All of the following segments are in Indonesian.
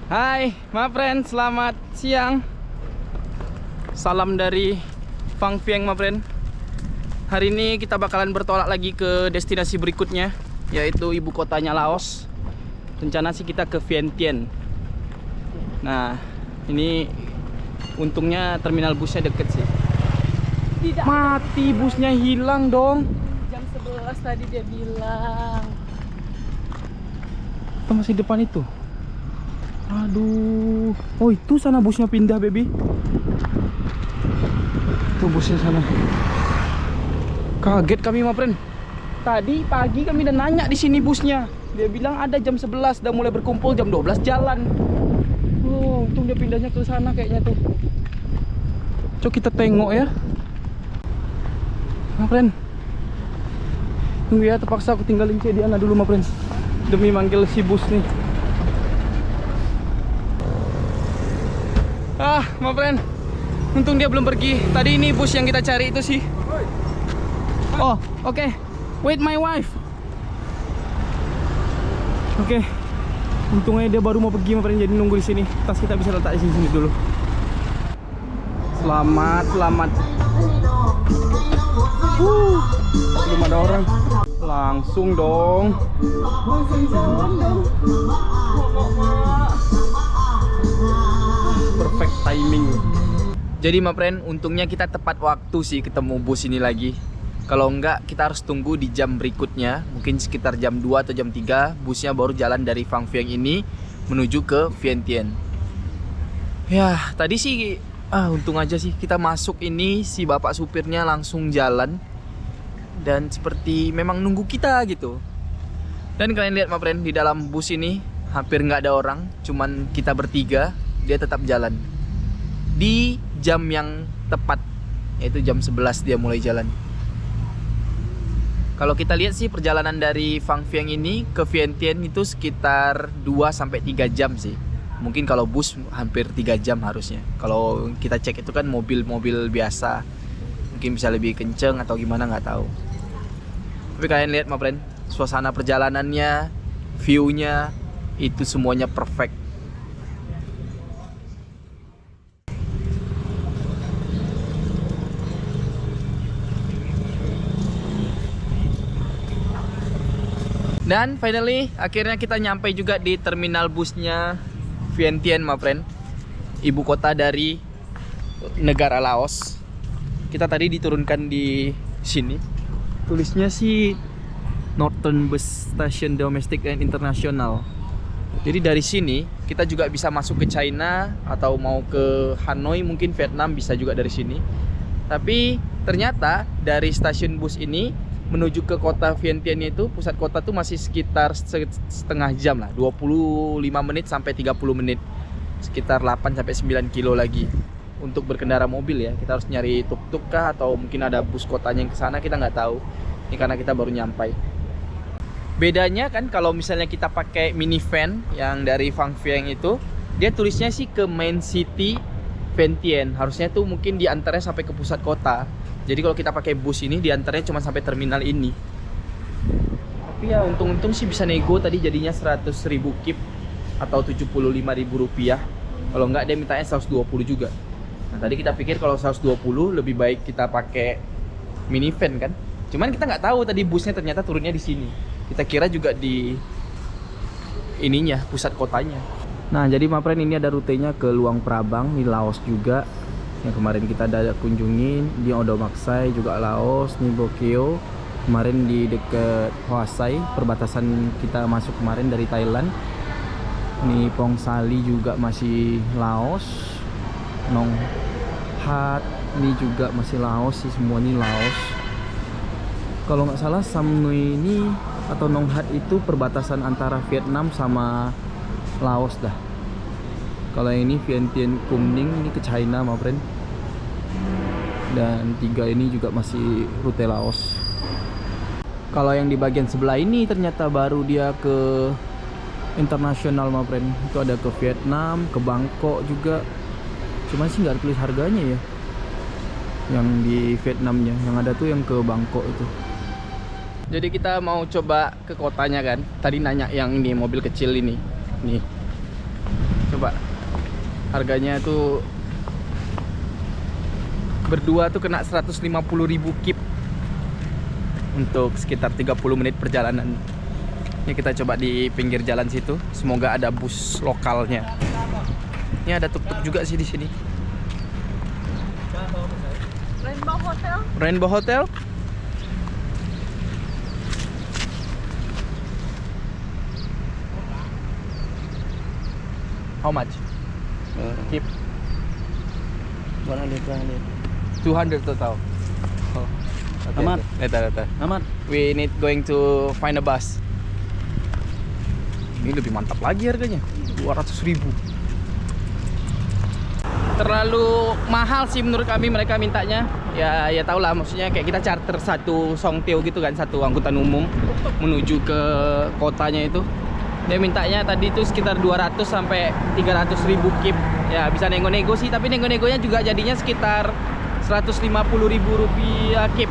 Hai, my friend, selamat siang. Salam dari Phang Vieng, my friend. Hari ini kita bakalan bertolak lagi ke destinasi berikutnya, yaitu ibu kotanya Laos. Rencana sih kita ke Vientiane. Nah, ini untungnya terminal busnya deket sih. Tidak. Mati, busnya hilang dong. Jam 11 tadi dia bilang. Kita masih depan itu. Aduh. Oh, itu sana busnya pindah, baby. Itu busnya sana. Kaget kami, my friend. Tadi pagi kami udah nanya di sini busnya. Dia bilang ada jam 11, udah mulai berkumpul jam 12 jalan. Oh, untung dia pindahnya ke sana kayaknya tuh. Coba kita tengok ya. My friend. Tunggu ya, terpaksa aku tinggalin Cik Diana dulu, my friend. Demi manggil si bus nih. Ah, my friend. Untung dia belum pergi. Tadi ini bus yang kita cari itu sih. Oh, oke. Wait my wife. Oke. Untungnya dia baru mau pergi, my friend. Jadi nunggu di sini. Tas kita bisa letak di sini dulu. Selamat. Belum ada orang. Langsung dong. Langsung jalan dong. Perfect timing. Jadi my friend, untungnya kita tepat waktu sih ketemu bus ini lagi. Kalau enggak, kita harus tunggu di jam berikutnya. Mungkin sekitar jam 2 atau jam 3 busnya baru jalan dari Phang Vieng ini menuju ke Vientiane. Ya, tadi sih untung aja sih kita masuk ini, si bapak supirnya langsung jalan. Dan seperti memang nunggu kita gitu. Dan kalian lihat my friend, di dalam bus ini hampir nggak ada orang, cuman kita bertiga. Dia tetap jalan di jam yang tepat, yaitu jam 11 dia mulai jalan. Kalau kita lihat sih perjalanan dari Phang Vieng ini ke Vientiane itu sekitar 2-3 jam sih. Mungkin kalau bus hampir 3 jam harusnya. Kalau kita cek itu kan mobil-mobil biasa, mungkin bisa lebih kenceng atau gimana, nggak tahu. Tapi kalian lihat my friend, suasana perjalanannya, view-nya itu semuanya perfect. Dan finally, akhirnya kita nyampe juga di terminal busnya Vientiane, my friend. Ibu kota dari negara Laos. Kita tadi diturunkan di sini. Tulisnya sih Northern Bus Station Domestic and International. Jadi dari sini kita juga bisa masuk ke China atau mau ke Hanoi, mungkin Vietnam bisa juga dari sini. Tapi ternyata dari stasiun bus ini menuju ke kota Vientiane itu, pusat kota tuh masih sekitar setengah jam lah, 25 menit sampai 30 menit. Sekitar 8 sampai 9 kilo lagi untuk berkendara mobil ya. Kita harus nyari tuk-tuk kah atau mungkin ada bus kotanya yang ke sana, kita nggak tahu. Ini karena kita baru nyampai. Bedanya kan kalau misalnya kita pakai minivan yang dari Phang Vieng itu, dia tulisnya sih ke main city Vientiane. Harusnya tuh mungkin diantarnya sampai ke pusat kota. Jadi kalau kita pakai bus ini diantaranya cuma sampai terminal ini. Tapi ya untung-untung sih bisa nego, tadi jadinya 100.000 kip atau 75.000 rupiah. Kalau enggak dia mintanya 120 juga. Nah tadi kita pikir kalau 120 lebih baik kita pakai minivan kan. Cuman kita nggak tahu tadi busnya ternyata turunnya di sini. Kita kira juga di ininya, pusat kotanya. Nah jadi my friend, ini ada rutenya ke Luang Prabang di Laos juga. Yang kemarin kita ada kunjungin di Odo Maksai juga Laos, Nibokeo. Kemarin di dekat Hoa Sai, perbatasan kita masuk kemarin dari Thailand. Ini Pong Sali juga masih Laos. Nong Hat ini juga masih Laos sih, semua ini Laos. Kalau nggak salah Sam Nui ini atau Nong Hat itu perbatasan antara Vietnam sama Laos dah. Kalau ini Vientiane Cung-Ning ini ke China, my friend. Dan 3 ini juga masih rute Laos. Kalau yang di bagian sebelah ini ternyata baru dia ke internasional, my friend. Itu ada ke Vietnam, ke Bangkok juga. Cuma sih nggak tulis harganya ya. Yang di Vietnamnya, yang ada tuh yang ke Bangkok itu. Jadi kita mau coba ke kotanya kan. Tadi nanya yang ini mobil kecil ini. Nih. Coba harganya tuh berdua tuh kena 150.000 kip untuk sekitar 30 menit perjalanan. Ini kita coba di pinggir jalan situ. Semoga ada bus lokalnya. Ini ada tuk-tuk juga sih di sini. Rainbow Hotel. Rainbow Hotel. How much? Keep 200 total. Oh. Okay, Aman. okay. Later. Aman. We need going to find a bus. Ini lebih mantap lagi harganya. 200.000. Terlalu mahal sih menurut kami, mereka mintanya. Ya tau lah, maksudnya kayak kita charter satu Songteo gitu kan, satu angkutan umum menuju ke kotanya itu. Dia mintanya tadi itu sekitar 200 sampai 300.000 kip. Ya bisa nego-nego sih, tapi nego-negonya juga jadinya sekitar 150.000 rupiah kip.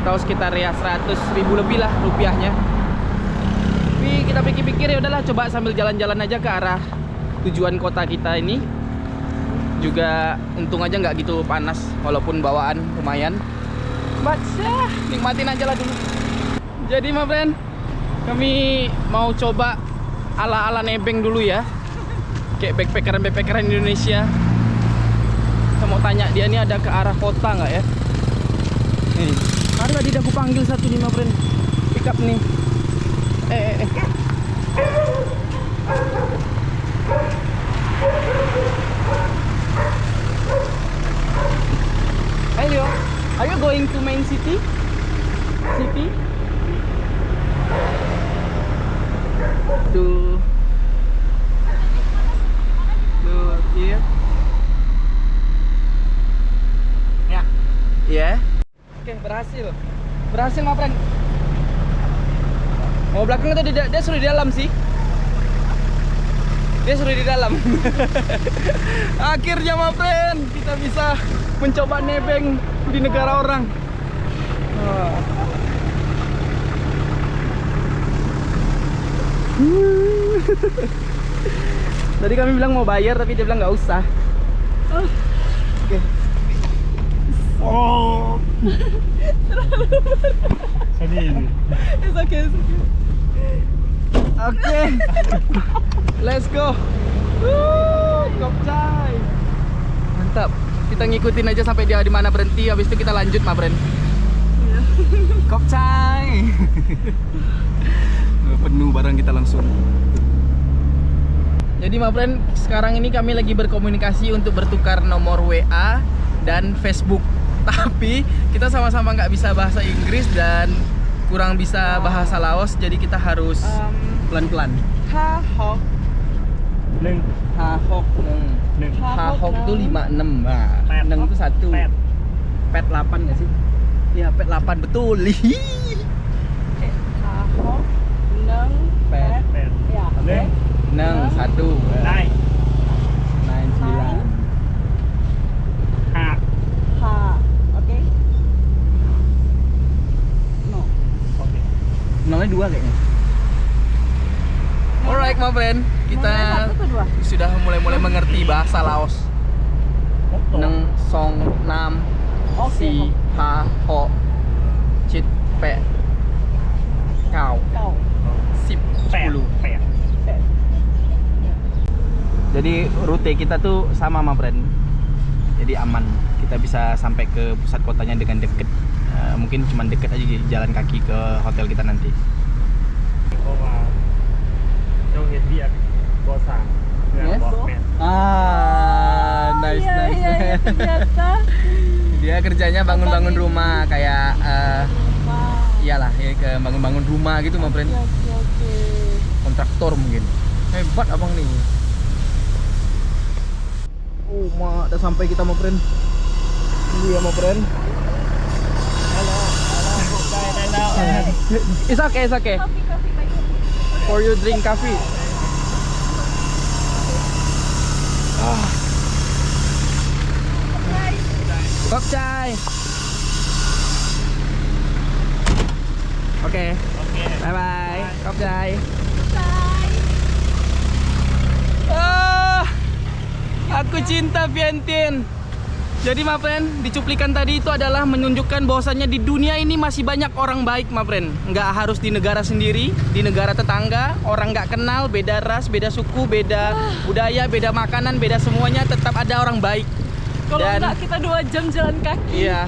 Atau sekitar ya 100.000 lebih lah rupiahnya. Tapi kita pikir-pikir ya udahlah, coba sambil jalan-jalan aja ke arah tujuan kota kita ini. Juga untung aja nggak gitu panas, walaupun bawaan lumayan. Baca, nikmatin aja lah dulu. Jadi my friend, kami mau coba ala-ala nebeng dulu ya. Kayak backpackeran Indonesia. Saya mau tanya dia ini ada ke arah kota nggak ya? Nih, ada tadi aku panggil satu nih my friend. Pick up nih. Ayo, are you going to main city? City? To here? Ya. Yeah. Oke, berhasil. Berhasil, my friend. Oh, belakang itu dia suruh di dalam sih. Dia suruh di dalam. Akhirnya, my friend, kita bisa mencoba nebeng di negara orang. Tadi kami bilang mau bayar, tapi dia bilang nggak usah. Oke. Oh. It's okay. Oke. Let's go. Kopcai. Mantap. Kita ngikutin aja sampai dia di mana berhenti, habis itu kita lanjut, my friend. Kopcai. Penuh barang kita langsung. Jadi my friend, sekarang ini kami lagi berkomunikasi untuk bertukar nomor WA dan Facebook. Tapi kita sama-sama nggak bisa bahasa Inggris dan kurang bisa bahasa Laos, jadi kita harus pelan-pelan. Ha-hok. Ha-hok. Ha-hok itu 56. Nah, neng itu 1. Pet 8 nggak sih? Iya, pet 8 betul. Ha-hok. Neng. Pet. Ya. Oke. Neng 1. 9. Ha. Oke. No. Nolnya 2 kayaknya. Alright, my friend. Kita Satu ke dua? sudah mulai mengerti bahasa Laos. Neng, song, nam, si, ha, ho, cit, pe, kau, Kau. sip, 10. Jadi rute kita tuh sama, my friend. Jadi aman. Kita bisa sampai ke pusat kotanya dengan deket. Mungkin cuma deket aja jalan kaki ke hotel kita nanti. Yes? Nice. Iya, ternyata. Dia kerjanya bangun-bangun rumah kayak Wah. iyalah ya, ke bangun-bangun rumah gitu, my friend. Oke. Kontraktor mungkin. Hebat abang nih. Oh, udah sampai kita, my friend. Ini ya, my friend. It's okay. Kopi, baik. For you drink coffee. Kopcai. Oke. Bye bye. Kopcai. Bye. Ah. Aku cinta Vientiane. Jadi my friend, di cuplikan tadi itu adalah menunjukkan bahwasannya di dunia ini masih banyak orang baik my friend. Nggak harus di negara sendiri, di negara tetangga, orang nggak kenal, beda ras, beda suku, beda budaya, beda makanan, beda semuanya, tetap ada orang baik. Kalau Dan- enggak kita 2 jam jalan kaki. Iya.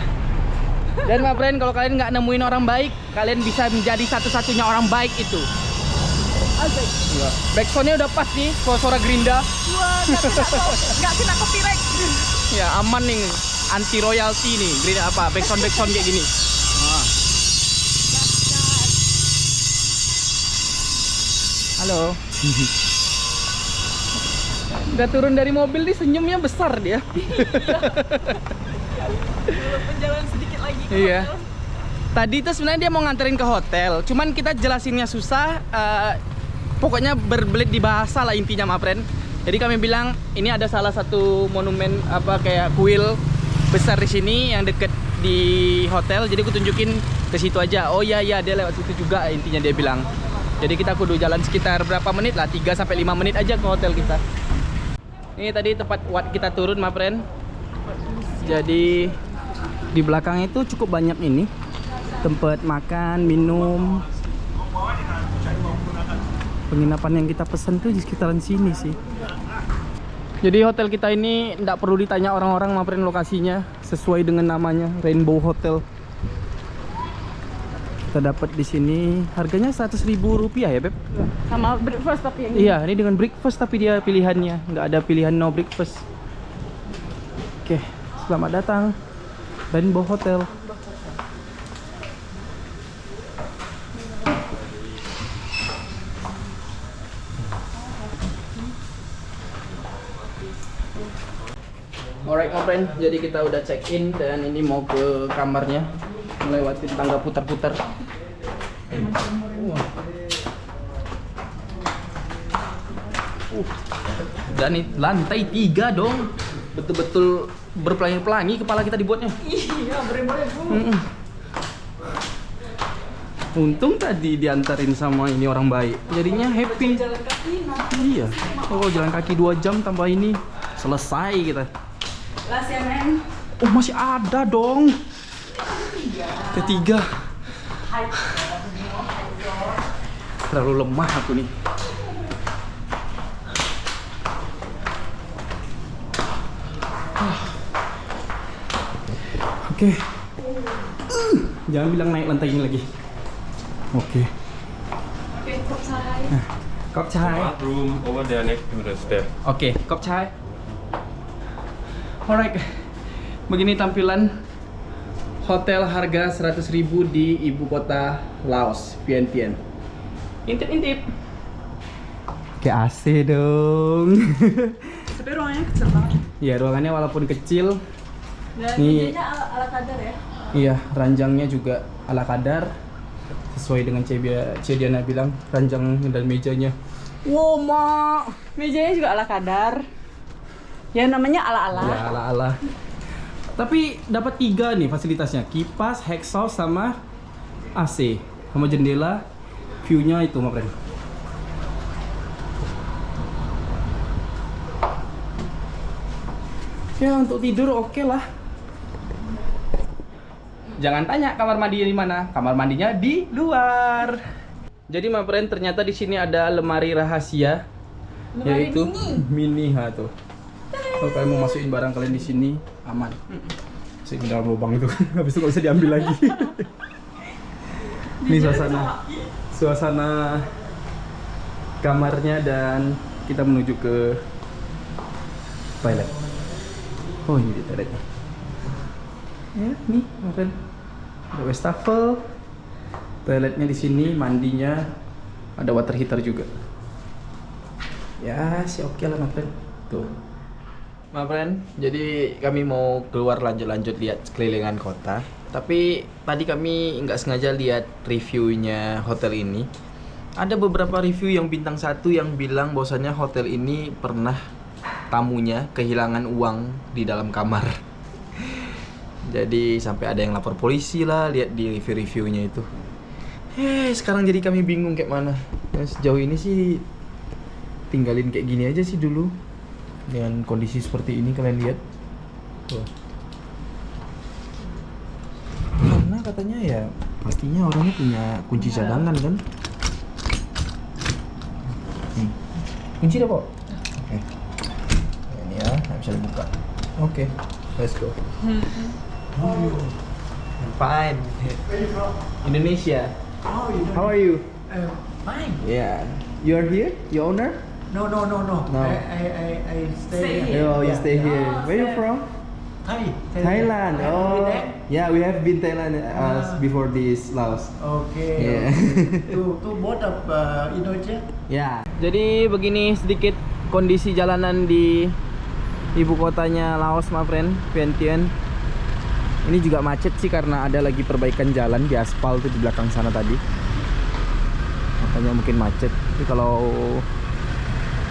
Dan my friend, kalau kalian nggak nemuin orang baik, kalian bisa menjadi satu-satunya orang baik itu. Asik. Backsoundnya udah pas nih, suara Gerinda. Wah, nggak kena copyright. Ya aman nih, anti royalty nih. Gerinda apa? Backsound kayak gini. Nah. Halo. Udah turun dari mobil nih, senyumnya besar dia. Walaupun jalan sedikit lagi ke Iya. hotel. Tadi tuh sebenarnya dia mau nganterin ke hotel, cuman kita jelasinnya susah. Pokoknya berbelit di bahasa lah intinya, my friend. Jadi kami bilang ini ada salah satu monumen apa kayak kuil besar di sini yang deket di hotel. Jadi aku tunjukin ke situ aja. Oh iya dia lewat situ juga intinya dia bilang. Jadi kita kudu jalan sekitar berapa menit lah, 3 sampai 5 menit aja ke hotel kita. Ini tadi tempat kita turun, my friend. Jadi di belakang itu cukup banyak ini tempat makan, minum. Penginapan yang kita pesan tuh di sekitaran sini sih. Jadi hotel kita ini tidak perlu ditanya orang-orang, my friend, lokasinya sesuai dengan namanya, Rainbow Hotel. Kita dapat di sini harganya 100.000 rupiah ya, Beb? Sama breakfast tapi yang Iya, ini dengan breakfast tapi dia pilihannya nggak ada pilihan no breakfast. Oke, selamat datang Rainbow Hotel. Alright my friend, jadi kita udah check in dan ini mau ke kamarnya, melewati tangga putar-putar. Dan ini lantai 3 dong, betul-betul berpelangi-pelangi kepala kita dibuatnya. Iya, bener-bener. Untung tadi diantarin sama ini orang baik, jadinya happy. Jalan kaki nah. Iya, oh jalan kaki 2 jam tambah ini, selesai kita. Las ya, men. Oh masih ada dong. Ketiga. Terlalu lemah aku nih. Oke. Jangan bilang naik lantai ini lagi. Oke. Oke, kok cahaya. Kop chai. Bathroom over there next to the stair. Oke, kop chai. Alright. Begini tampilan hotel harga 100.000 di ibu kota Laos, Vientiane. Intip-intip. Kayak AC dong. Tapi ruangannya kecil banget. Ya, ruangannya walaupun kecil, Dan Nih. mejanya ala kadar ya. iya, ranjangnya juga ala kadar. Sesuai dengan Diana bilang, ranjang dan mejanya. Wow, mak. Mejanya juga ala kadar. Ya namanya ala-ala. Ya, ala-ala. Tapi dapat 3 nih fasilitasnya. Kipas, exhaust sama AC. Sama jendela. View-nya itu, my friend. Ya, untuk tidur oke lah. Jangan tanya kamar mandi di mana. Kamar mandinya di luar. Jadi, my friend, ternyata di sini ada lemari rahasia. Lemari Yaitu mini ha tuh. Kalau kalian mau masukin barang kalian di sini aman. Masukin dalam lubang itu, habis itu nggak bisa diambil lagi. Ini suasana kamarnya dan kita menuju ke toilet. Oh ini dia toiletnya. Ya nih, makan. Ada wastafel. Toiletnya di sini, mandinya ada water heater juga. Ya sih oke lah, my friend. Tuh. My friend, jadi kami mau keluar lanjut-lanjut lihat sekelilingan kota. Tapi tadi kami nggak sengaja lihat reviewnya hotel ini. Ada beberapa review yang bintang 1 yang bilang bahwasannya hotel ini pernah tamunya kehilangan uang di dalam kamar. Jadi sampai ada yang lapor polisi lah, lihat di review-reviewnya itu. Sekarang jadi kami bingung kayak mana. Sejauh ini sih tinggalin kayak gini aja sih dulu. Dengan kondisi seperti ini kalian lihat. Tuh. Karena katanya ya pastinya orangnya punya kunci cadangan kan. Kunci dah, Pak. Oke. Ini ya, nggak bisa dibuka. Oke, let's go. I'm fine. Indonesia. Oh, you How are you? Fine. Yeah. You are here? You owner? No. No. I stay here. Oh, you Yeah. stay here. Where you from? Thailand. Have you Oh, been there? yeah, we have been Thailand before this Laos. Okay. Yeah. To both of Indonesia. Ya. Jadi begini sedikit kondisi jalanan di ibu kotanya Laos, my friend, Vientiane. Ini juga macet sih karena ada lagi perbaikan jalan di aspal tuh di belakang sana tadi. Makanya mungkin macet. Tapi kalau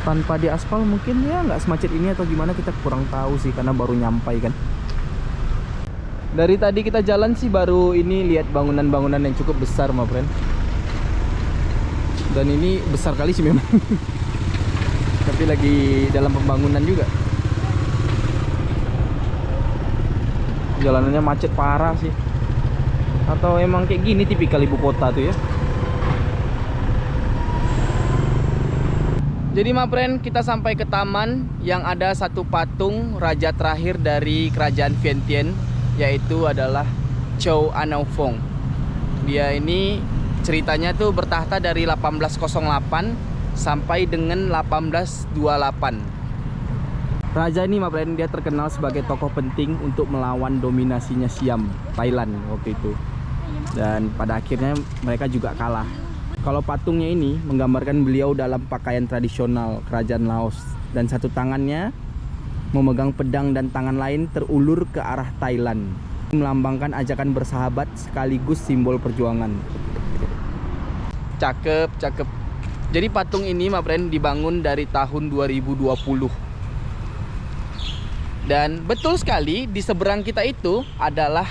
tanpa di aspal mungkin ya nggak semacet ini atau gimana, kita kurang tahu sih karena baru nyampai kan. Dari tadi kita jalan sih baru ini lihat bangunan-bangunan yang cukup besar, my friend. Dan ini besar kali sih memang. Tapi lagi dalam pembangunan juga. Jalanannya macet parah sih. Atau emang kayak gini tipikal ibu kota tuh ya. Jadi my friend, kita sampai ke taman yang ada satu patung raja terakhir dari kerajaan Vientiane, yaitu adalah Chow Anau Phong. Dia ini ceritanya tuh bertahta dari 1808 sampai dengan 1828. Raja ini my friend, dia terkenal sebagai tokoh penting untuk melawan dominasinya Siam, Thailand waktu itu. Dan pada akhirnya mereka juga kalah. Kalau patungnya ini menggambarkan beliau dalam pakaian tradisional kerajaan Laos, dan satu tangannya memegang pedang dan tangan lain terulur ke arah Thailand, melambangkan ajakan bersahabat sekaligus simbol perjuangan. Cakep, cakep. Jadi patung ini, my friend, dibangun dari tahun 2020. Dan betul sekali di seberang kita itu adalah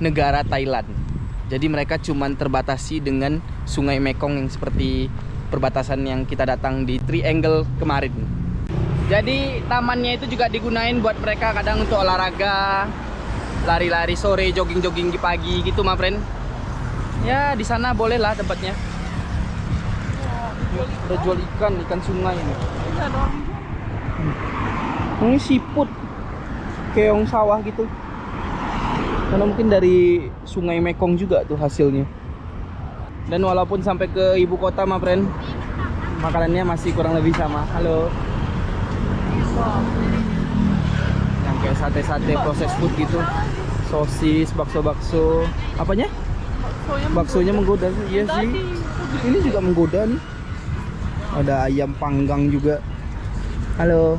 negara Thailand. Jadi mereka cuman terbatasi dengan Sungai Mekong yang seperti perbatasan yang kita datang di Triangle kemarin. Jadi tamannya itu juga digunain buat mereka kadang untuk olahraga, lari-lari sore, jogging-jogging pagi gitu, my friend. Ya di sana boleh lah tempatnya. Ada jual ikan sungai ini. Ini siput, keong sawah gitu. Karena mungkin dari Sungai Mekong juga tuh hasilnya. Dan walaupun sampai ke ibu kota, my friend, makanannya masih kurang lebih sama. Halo. Yang kayak sate-sate proses food gitu. Sosis, bakso-bakso. Apanya? Baksonya menggoda sih. Iya sih. Ini juga menggoda nih. Ada ayam panggang juga. Halo.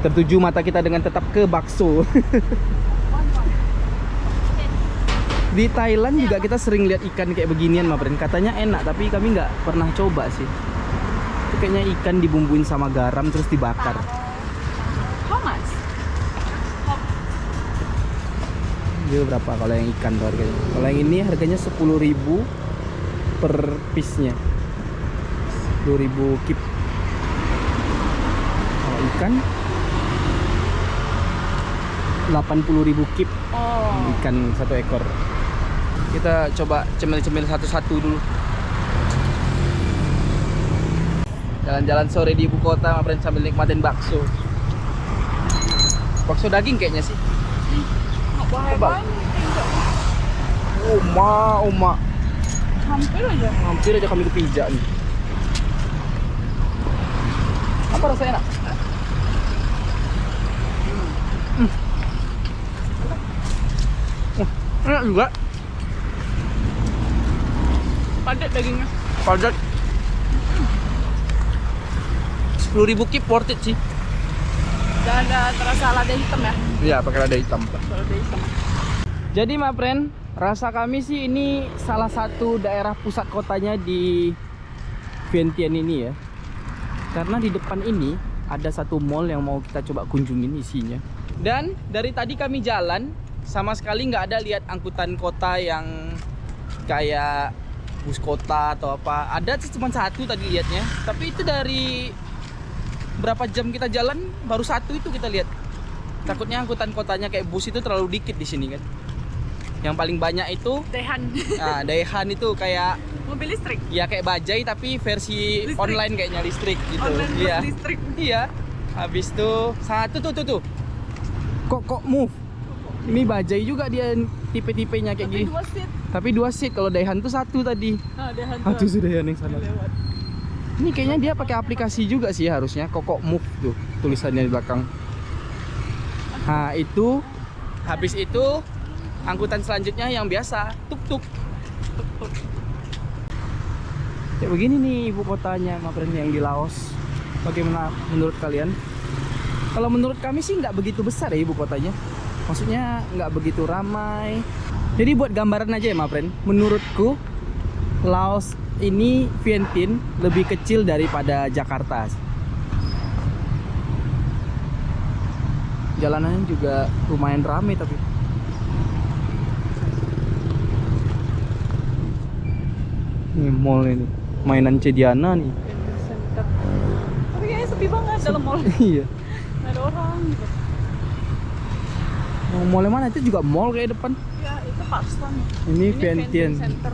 Tertuju mata kita dengan tetap ke bakso. Di Thailand juga kita sering lihat ikan kayak beginian, my friend. Katanya enak, tapi kami nggak pernah coba sih. Itu kayaknya ikan dibumbuin sama garam terus dibakar. How much? Dia berapa kalau yang ikan tuh harganya? Kalau yang ini harganya 10.000 per piece-nya. 10.000 kip. Kalau ikan 80.000 kip. Oh. Ikan satu ekor. Kita coba cemil-cemil satu-satu dulu. Jalan-jalan sore di ibu kota, my friend, sambil nikmatin bakso. Bakso daging kayaknya sih. Coba. Oma. Hampir aja kami kepijak nih. Apa rasanya enak? Enak juga. Padat dagingnya. Padat. 10.000 kip worth it sih. Dan ada terasa lada hitam ya. Iya, pakai lada hitam. Lada hitam. Jadi my friend, rasa kami sih ini salah satu daerah pusat kotanya di Vientiane ini ya. Karena di depan ini ada satu mall yang mau kita coba kunjungin isinya. Dan dari tadi kami jalan, sama sekali nggak ada lihat angkutan kota yang kayak bus kota atau apa. Ada sih cuma satu tadi lihatnya, tapi itu dari berapa jam kita jalan baru satu itu kita lihat. Takutnya angkutan kotanya kayak bus itu terlalu dikit di sini kan. Yang paling banyak itu Dehan. nah, Daihan itu kayak Mobil listrik. ya kayak bajai tapi versi Listrik. online kayaknya listrik gitu. Online bus Iya. listrik. Iya. Habis itu satu tuh. Kok move. Ini bajai juga dia tipe-tipenya kayak Tapi gini. 2 seat. Tapi 2 seat, kalau Daihan tuh satu tadi. Ah, Dehan. Satu sudah yang sana. Lewat. Ini kayaknya dia pakai aplikasi juga sih harusnya. Kok move tuh tulisannya di belakang. Nah, itu habis itu angkutan selanjutnya yang biasa, tuk-tuk. Kayak begini nih ibu kotanya, Mapren, yang di Laos. Bagaimana menurut kalian? Kalau menurut kami sih nggak begitu besar ya ibu kotanya. Maksudnya nggak begitu ramai. Jadi buat gambaran aja ya Mapren, menurutku Laos ini Vientiane lebih kecil daripada Jakarta. Jalanannya juga lumayan ramai tapi. Ini mall ini, mainan Cediana nih. Center. Tapi kayaknya sepi banget dalam mall. Iya. Nggak ada orang gitu. Mall yang mana itu juga mall kayak depan. Ya, itu Parkson. Ini Vientiane. Center.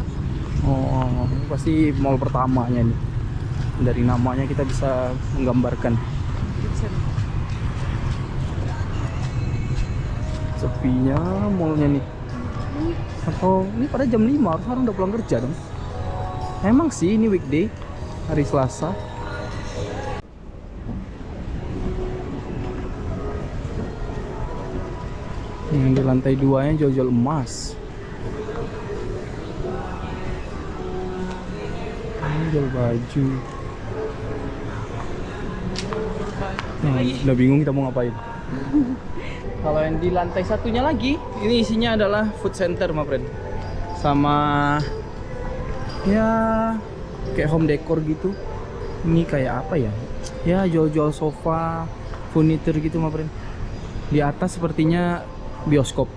Oh, ini pasti mall pertamanya nih. Dari namanya kita bisa menggambarkan. Sepinya mallnya nih. Atau ini pada jam 5 harus orang udah pulang kerja dong. Emang sih ini weekday, hari Selasa. Yang di lantai 2-nya jual-jual emas. Ini jual baju. Nah, udah bingung kita mau ngapain. Kalau yang di lantai satunya lagi, ini isinya adalah food center, my friend. Sama ya kayak home decor gitu. Ini kayak apa ya? Ya jual-jual sofa, furniture gitu, my friend. Di atas sepertinya bioskop.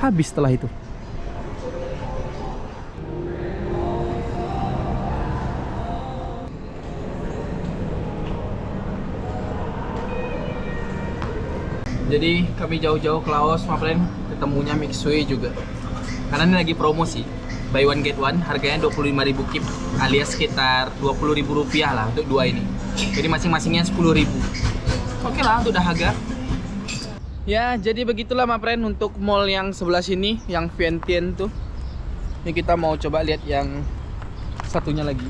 Habis setelah itu. Jadi kami jauh-jauh ke Laos, my friend. Ketemunya Mixue juga. Karena ini lagi promo sih. Buy one get one, harganya 25.000 kip, alias sekitar 20.000 rupiah lah untuk dua ini. Jadi masing-masingnya 10.000. Oke lah untuk dahaga. Ya, jadi begitulah my friend untuk mall yang sebelah sini, yang Vientiane tuh. Ini kita mau coba lihat yang satunya lagi,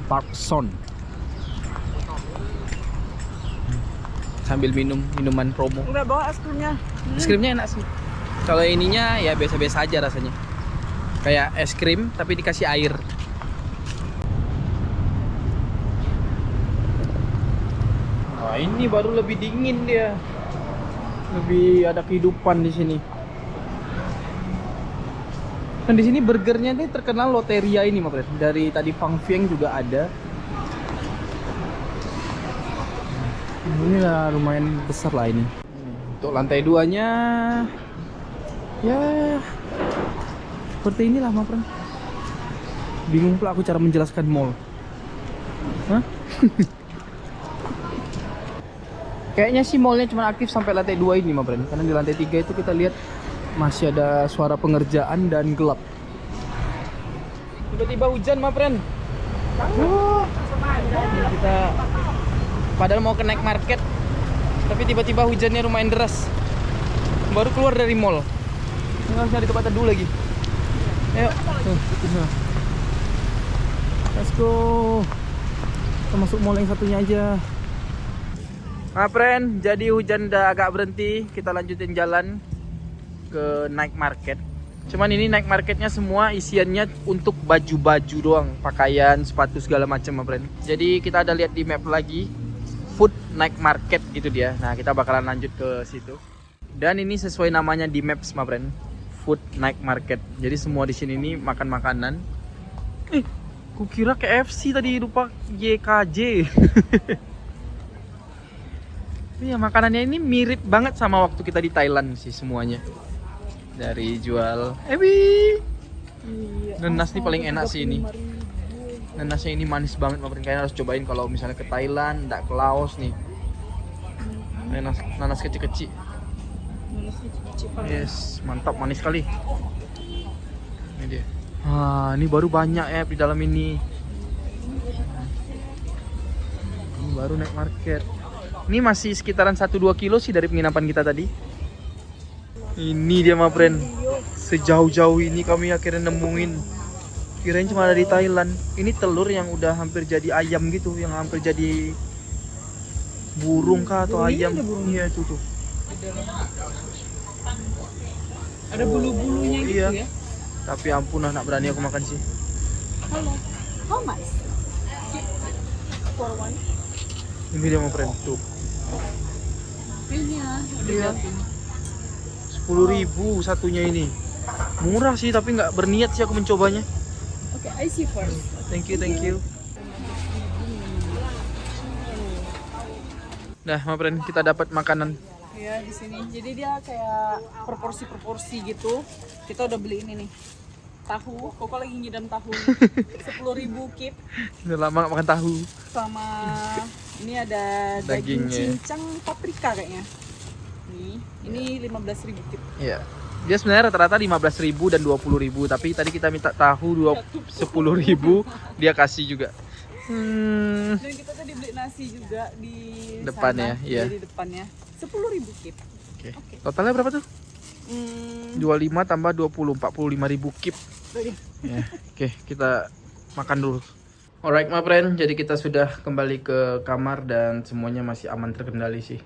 Parkson. Sambil minum minuman promo. Udah bawa es krimnya. Es krimnya enak sih. Kalau ininya ya biasa-biasa aja rasanya. Kayak es krim tapi dikasih air. Wah, ini baru lebih dingin dia. Lebih ada kehidupan di sini. Dan di sini burgernya ini terkenal Loteria ini, Mas. Dari tadi Fang Vieng juga ada. Ini lah lumayan besar lah ini. Untuk lantai 2-nya ya seperti inilah, Mas. Bingung pula aku cara menjelaskan mall. Hah? Kayaknya sih mallnya cuma aktif sampai lantai 2 ini, Mas. Karena di lantai 3 itu kita lihat masih ada suara pengerjaan dan gelap. Tiba-tiba hujan, Mas. Kita padahal mau ke night market, tapi tiba-tiba hujannya lumayan deras. Baru keluar dari mall. Nggak bisa di tempat teduh lagi. Ayo. Let's go. Kita masuk mall yang satunya aja. Nah, friend, jadi hujan udah agak berhenti. Kita lanjutin jalan ke night market. Cuman ini night marketnya semua isiannya untuk baju-baju doang, pakaian, sepatu segala macam, my friend. Jadi kita ada lihat di map lagi. Food night market gitu dia. Nah, kita bakalan lanjut ke situ. Dan ini sesuai namanya di maps, my friend. Food night market. Jadi semua di sini nih makan makanan. Kukira KFC tadi, lupa YKJ. Iya, makanannya ini mirip banget sama waktu kita di Thailand sih semuanya. Dari jual Iya. Nanas nih paling enak sih ini. 35.000. Nanasnya ini manis banget, Ma Friend. Kalian harus cobain kalau misalnya ke Thailand, nggak ke Laos nih. Nanas kecil-kecil. Nanas kecil-kecil paling. Yes, mantap, manis sekali. Ini dia. Ini baru banyak ya di dalam ini. Ini baru naik market. Ini masih sekitaran 1-2 kilo sih dari penginapan kita tadi. Ini dia, Ma Friend. Sejauh-jauh ini kami akhirnya nemuin. Kirain cuma ada di Thailand. Ini telur yang udah hampir jadi ayam gitu, yang hampir jadi burung kah atau Burungnya ayam? ada burung. Iya itu tuh. Ada bulu-bulunya gitu iya. ya. Tapi ampun, anak berani aku makan sih. Halo. How much? For one. Ini dia, Ma Friend. Tuh. Ini ya. Iya. 10.000 satunya ini. Murah sih, tapi nggak berniat sih aku mencobanya. Oke, I see first. Thank you, thank you. Nah, Ma Friend, kita dapat makanan. Ya di sini. Jadi dia kayak proporsi gitu. Kita udah beli ini nih. Tahu. Koko lagi ngidam tahu. 10.000 kip. Udah lama nggak makan tahu. Sama ini ada daging Dagingnya. cincang paprika kayaknya. Nih, ini 15.000 kip. Iya. Dia sebenarnya rata-rata 15.000 dan 20.000, tapi tadi kita minta tahu 10.000, dia kasih juga. Dan kita tadi beli nasi juga di Depannya, sana, iya. Di depannya. 10.000 kip. Oke. Oke. Totalnya berapa tuh? Hmm, 25 tambah 20, 45.000 kip. iya. Ya. Oke, kita makan dulu. Alright, my friend, jadi kita sudah kembali ke kamar dan semuanya masih aman terkendali sih.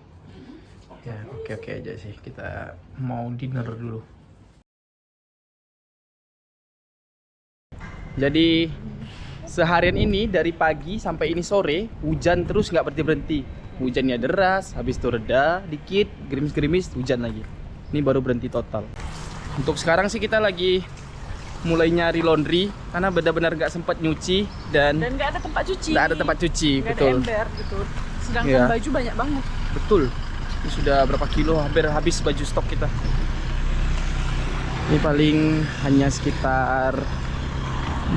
Ya, oke aja sih. Kita mau dinner dulu. Jadi seharian ini dari pagi sampai ini sore hujan terus nggak berhenti. Hujannya deras, habis itu reda dikit, gerimis-gerimis, hujan lagi. Ini baru berhenti total. Untuk sekarang sih kita lagi mulai nyari laundry karena benar-benar nggak sempat nyuci dan nggak ada tempat cuci. nggak ada tempat cuci, Nggak betul. ada ember gitu. Sedangkan Iya. baju banyak banget. Betul. Ini sudah berapa kilo, hampir habis baju stok kita. Ini paling hanya sekitar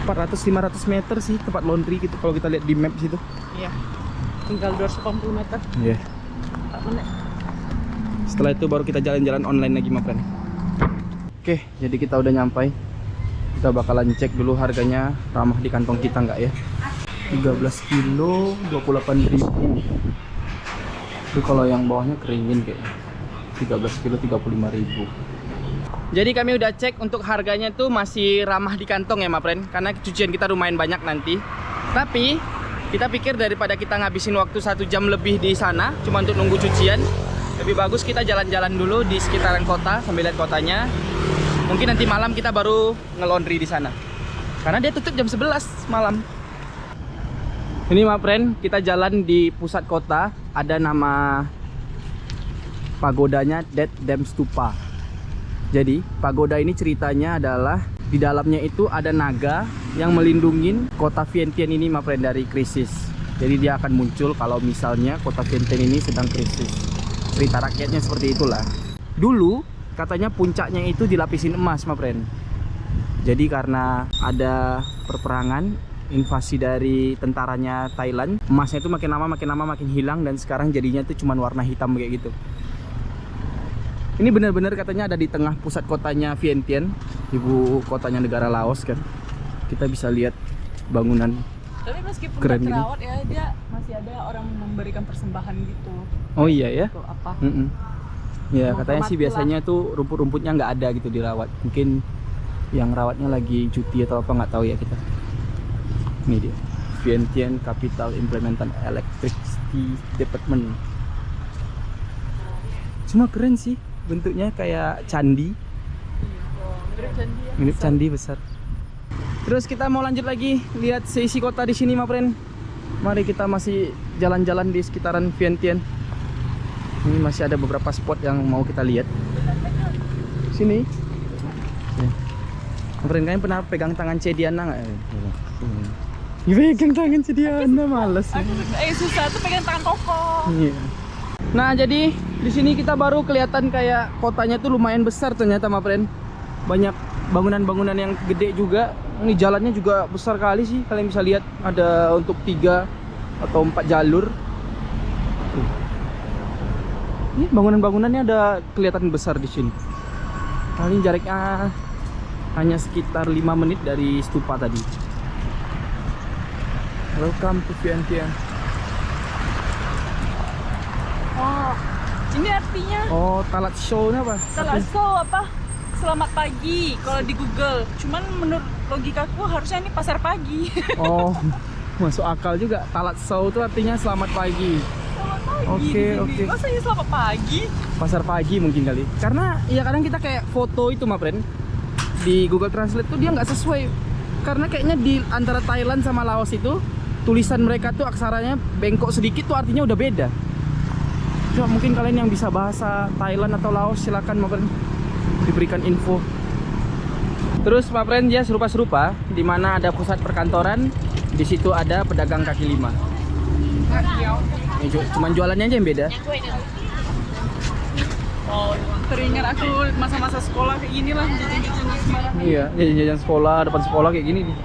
400-500 meter sih tempat laundry gitu kalau kita lihat di map situ. Iya. Tinggal 280 meter. Iya. 4 menit. Setelah itu baru kita jalan-jalan online lagi, ma friend. Oke, jadi kita udah nyampai. Kita bakalan cek dulu harganya ramah di kantong kita nggak ya. 13 kilo 28.000. Itu kalau yang bawahnya keringin kayaknya. 13 kilo 35.000. Jadi kami udah cek untuk harganya tuh masih ramah di kantong ya, ma friend, karena cucian kita lumayan banyak nanti. Tapi kita pikir daripada kita ngabisin waktu 1 jam lebih di sana cuma untuk nunggu cucian, lebih bagus kita jalan-jalan dulu di sekitaran kota sambil lihat kotanya. Mungkin nanti malam kita baru nge-laundry di sana. Karena dia tutup jam 11 malam. Ini, ma friend, kita jalan di pusat kota, ada nama pagodanya Dead Dam Stupa. Jadi pagoda ini ceritanya adalah di dalamnya itu ada naga yang melindungi kota Vientiane ini, ma friend, dari krisis. Jadi dia akan muncul kalau misalnya kota Vientiane ini sedang krisis. Cerita rakyatnya seperti itulah. Dulu katanya puncaknya itu dilapisin emas, ma friend. Jadi karena ada perperangan, invasi dari tentaranya Thailand, emasnya itu makin lama makin hilang dan sekarang jadinya itu cuma warna hitam kayak gitu. Ini benar-benar katanya ada di tengah pusat kotanya Vientiane, ibu kotanya negara Laos kan. Kita bisa lihat bangunan. Tapi meskipun Keren nggak gini. terawat ya, dia masih ada orang memberikan persembahan gitu. Oh iya ya. Tuh apa? Ya Mau katanya sih hormati lah. biasanya tuh rumput-rumputnya nggak ada gitu dirawat. Mungkin yang rawatnya lagi cuti atau apa nggak tahu ya kita. Ini dia, Vientiane Capital Implementation Electricity Department. Cuma keren sih. Bentuknya kayak candi, mirip candi besar. Terus kita mau lanjut lagi lihat seisi kota di sini, ma friend. Mari kita masih jalan-jalan di sekitaran Vientiane. Ini masih ada beberapa spot yang mau kita lihat. Sini. Ma friend, kalian pernah pegang tangan Cediana nggak? Pegang tangan Cediana, males. Susah tuh pegang tangan Koko. Iya. Nah, jadi di sini kita baru kelihatan kayak kotanya tuh lumayan besar ternyata, ma friend. Banyak bangunan-bangunan yang gede juga. Ini jalannya juga besar kali sih. Kalian bisa lihat ada untuk 3 atau 4 jalur. Tuh. Ini bangunan-bangunannya ada kelihatan besar di sini. Kali jaraknya hanya sekitar 5 menit dari stupa tadi. Welcome to Vientiane. Oh, ini artinya Oh, Talat Show apa? Talaso apa? Selamat pagi kalau di Google. Cuman menurut logikaku harusnya ini pasar pagi. Oh, masuk akal juga. Talat Show itu artinya selamat pagi. Selamat pagi. Oke, oke. Masa ini selamat pagi? Pasar pagi mungkin kali. Karena ya kadang kita kayak foto itu mah friend di Google Translate tuh dia nggak sesuai. Karena kayaknya di antara Thailand sama Laos itu tulisan mereka tuh aksaranya bengkok sedikit tuh artinya udah beda. Coba mungkin kalian yang bisa bahasa Thailand atau Laos silakan mah friend diberikan info. Terus my friend dia serupa-serupa, di mana ada pusat perkantoran, di situ ada pedagang kaki lima. Ini cuman jualannya aja yang beda. Oh, teringat aku masa-masa sekolah kayak gini lah, jajan-jajan di Semarang. Iya, jajan sekolah, depan sekolah kayak gini nih.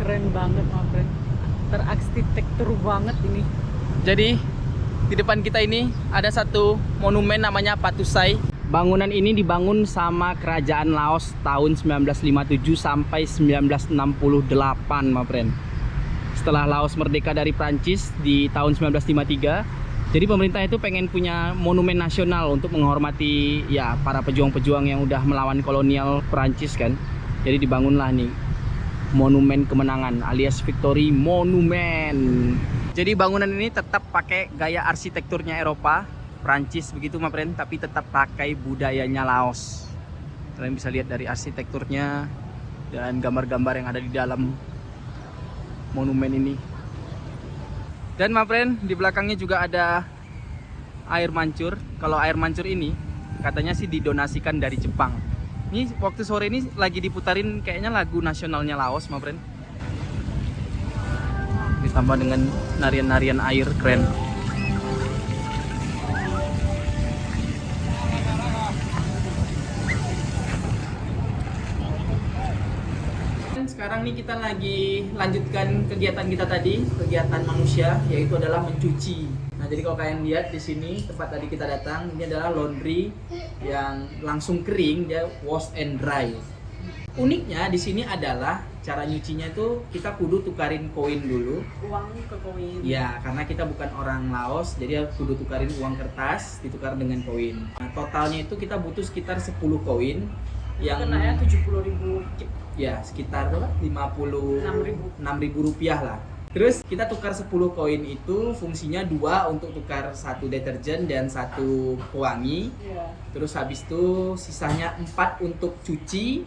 Keren banget, my friend. Terarsitektur banget ini. Jadi di depan kita ini ada satu monumen namanya Patusai. Bangunan ini dibangun sama kerajaan Laos tahun 1957 sampai 1968, my friend. Setelah Laos merdeka dari Prancis di tahun 1953, jadi pemerintah itu pengen punya monumen nasional untuk menghormati ya para pejuang-pejuang yang udah melawan kolonial Prancis kan. Jadi dibangunlah nih Monumen Kemenangan alias Victory Monument. Jadi bangunan ini tetap pakai gaya arsitekturnya Eropa, Prancis begitu my friend, tapi tetap pakai budayanya Laos. Kalian bisa lihat dari arsitekturnya dan gambar-gambar yang ada di dalam monumen ini. Dan my friend, di belakangnya juga ada air mancur. Kalau air mancur ini katanya sih didonasikan dari Jepang. Ini waktu sore ini lagi diputarin kayaknya lagu nasionalnya Laos, my friend. Ditambah dengan narian-narian air, keren. Sekarang nih kita lagi lanjutkan kegiatan kita tadi, kegiatan manusia, yaitu adalah mencuci. Nah, jadi kalau kalian lihat di sini tempat tadi kita datang, ini adalah laundry yang langsung kering, dia wash and dry. Uniknya di sini adalah cara nyucinya itu kita kudu tukarin koin dulu. Uang ke koin. Ya, karena kita bukan orang Laos, jadi kudu tukarin uang kertas ditukar dengan koin. Nah, totalnya itu kita butuh sekitar 10 koin yang Kenanya 70.000 kip. Ya, sekitar 56.000 rupiah lah. Terus kita tukar 10 koin itu fungsinya 2 untuk tukar 1 deterjen dan 1 pewangi. Iya. Terus habis itu sisanya 4 untuk cuci.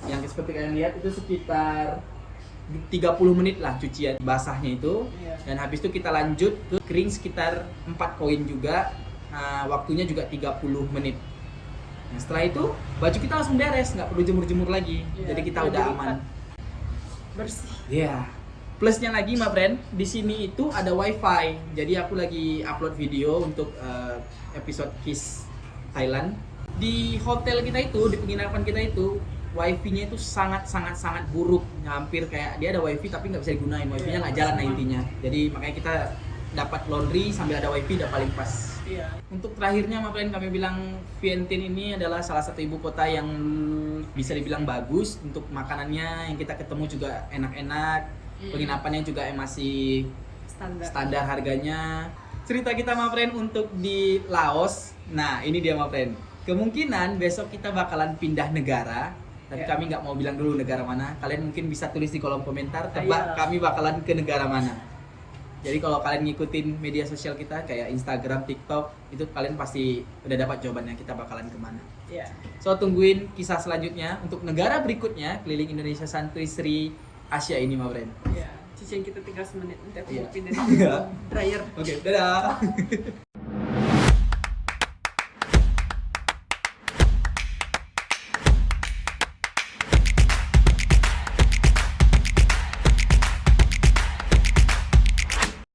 Yang seperti kalian lihat itu sekitar 30 menit lah cucian basahnya itu. Iya. Dan habis itu kita lanjut ke kering sekitar 4 koin juga. Nah, waktunya juga 30 menit. Nah, setelah itu baju kita langsung beres, nggak perlu jemur-jemur lagi. Iya, Jadi kita lebih udah lipat. aman. Bersih. Iya. Plusnya lagi, my friend, di sini itu ada wifi. Jadi aku lagi upload video untuk episode Kiss Thailand. Di hotel kita itu, di penginapan kita itu, wifi-nya itu sangat buruk. Hampir kayak dia ada wifi tapi nggak bisa digunain. Wifi-nya nggak jalan lah intinya. Jadi makanya kita dapat laundry sambil ada wifi udah paling pas. Iya. Untuk terakhirnya, my friend, kami bilang Vientiane ini adalah salah satu ibu kota yang bisa dibilang bagus. Untuk makanannya yang kita ketemu juga enak-enak. Penginapannya juga masih standar harganya. Cerita kita, my friend, untuk di Laos. Nah, ini dia, my friend. Kemungkinan besok kita bakalan pindah negara. Tapi kami nggak mau bilang dulu negara mana. Kalian mungkin bisa tulis di kolom komentar. Tebak kami bakalan ke negara mana. Jadi kalau kalian ngikutin media sosial kita kayak Instagram, TikTok, itu kalian pasti udah dapat jawabannya kita bakalan kemana. Iya. So tungguin kisah selanjutnya untuk negara berikutnya keliling Indonesia Santuy Sri Asia ini, my friend. Iya. Cucian kita tinggal semenit. Nanti aku Iya. mau pindah di dryer. Oke, dadah.